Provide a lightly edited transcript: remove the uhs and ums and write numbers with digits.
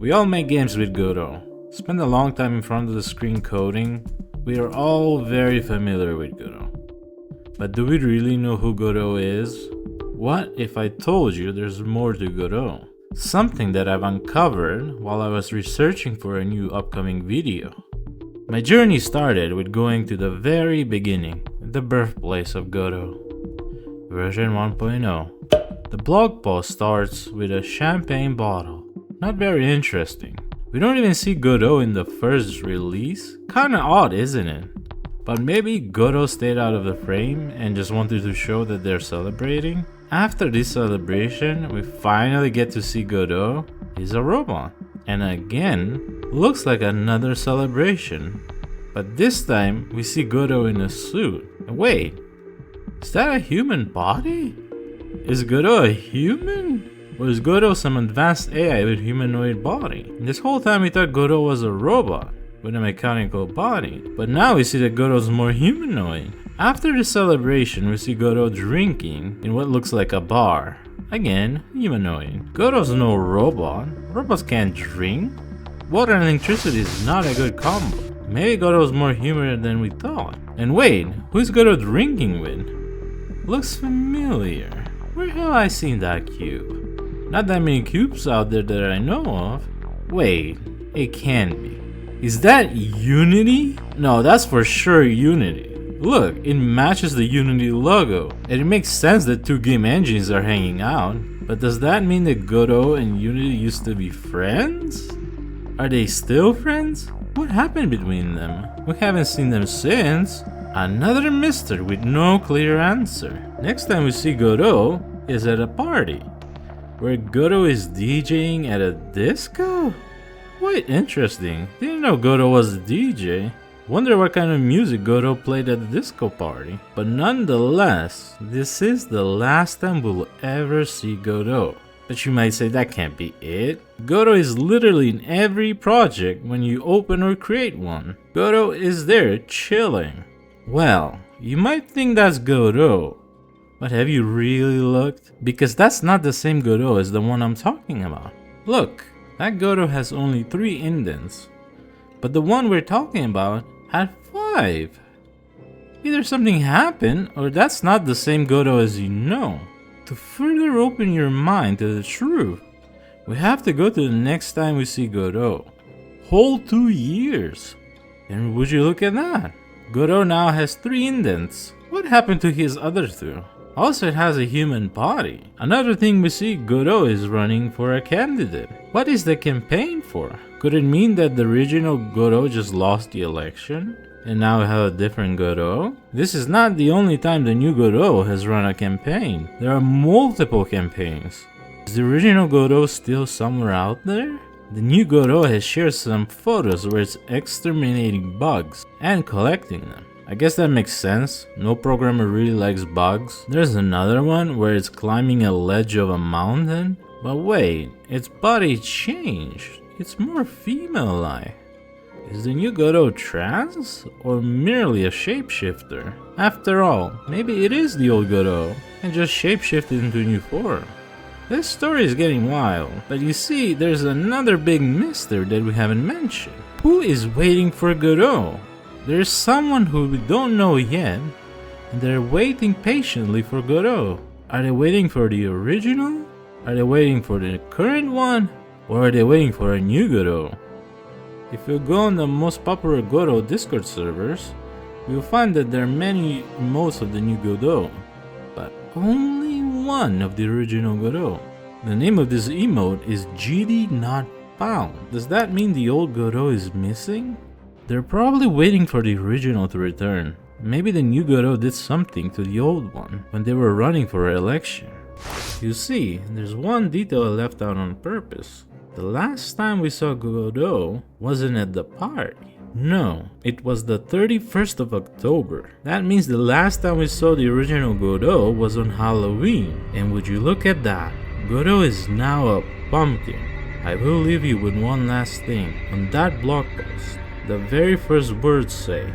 We all make games with Godot. Spend a long time in front of the screen coding. We are all very familiar with Godot. But do we really know who Godot is? What if I told you there's more to Godot? Something that I've uncovered while I was researching for a new upcoming video. My journey started with going to the very beginning, the birthplace of Godot. Version 1.0. The blog post starts with a champagne bottle. Not very interesting. We don't even see Godot in the first release. Kinda odd, isn't it? But maybe Godot stayed out of the frame and just wanted to show that they're celebrating. After this celebration, we finally get to see Godot. He's a robot. And again, looks like another celebration. But this time, we see Godot in a suit. Wait, is that a human body? Is Godot a human? Or is Godot some advanced AI with humanoid body? This whole time we thought Godot was a robot with a mechanical body. But now we see that Godot's more humanoid. After the celebration, we see Godot drinking in what looks like a bar. Again, humanoid. Godot's no robot. Robots can't drink. Water and electricity is not a good combo. Maybe Godot's more human than we thought. And wait, who's Godot drinking with? Looks familiar. Where have I seen that cube? Not that many cubes out there that I know of. Wait, it can't be. Is that Unity? No, that's for sure Unity. Look, it matches the Unity logo, and it makes sense that two game engines are hanging out. But does that mean that Godot and Unity used to be friends? Are they still friends? What happened between them? We haven't seen them since. Another mystery with no clear answer. Next time we see Godot is at a party, where Godot is DJing at a disco? Quite interesting. Didn't know Godot was a DJ. Wonder what kind of music Godot played at the disco party. But nonetheless, this is the last time we'll ever see Godot. But you might say that can't be it. Godot is literally in every project when you open or create one. Godot is there chilling. Well, you might think that's Godot, but have you really looked? Because that's not the same Godot as the one I'm talking about. Look, that Godot has only 3 indents, but the one we're talking about had 5. Either something happened, or that's not the same Godot as you know. To further open your mind to the truth, we have to go to the next time we see Godot. Whole 2 years. And would you look at that? Godot now has 3 indents. What happened to his other 2? Also, it has a human body. Another thing we see, Godot is running for a candidate. What is the campaign for? Could it mean that the original Godot just lost the election and now we have a different Godot? This is not the only time the new Godot has run a campaign. There are multiple campaigns. Is the original Godot still somewhere out there? The new Godot has shared some photos where it's exterminating bugs and collecting them. I guess that makes sense. No programmer really likes bugs. There's another one where it's climbing a ledge of a mountain. But wait, its body changed. It's more female-like. Is the new Godot trans or merely a shapeshifter? After all, maybe it is the old Godot and just shapeshifted into a new form. This story is getting wild, but you see, there's another big mystery that we haven't mentioned. Who is waiting for Godot? There's someone who we don't know yet, and they're waiting patiently for Godot. Are they waiting for the original? Are they waiting for the current one? Or are they waiting for a new Godot? If you go on the most popular Godot Discord servers, you'll find that there are many emotes of the new Godot, but only one of the original Godot. The name of this emote is GD Not Found. Does that mean the old Godot is missing? They're probably waiting for the original to return. Maybe the new Godot did something to the old one when they were running for election. You see, there's one detail I left out on purpose. The last time we saw Godot wasn't at the party. No, it was the 31st of October. That means the last time we saw the original Godot was on Halloween. And would you look at that? Godot is now a pumpkin. I will leave you with one last thing. On that blog post, the very first words say,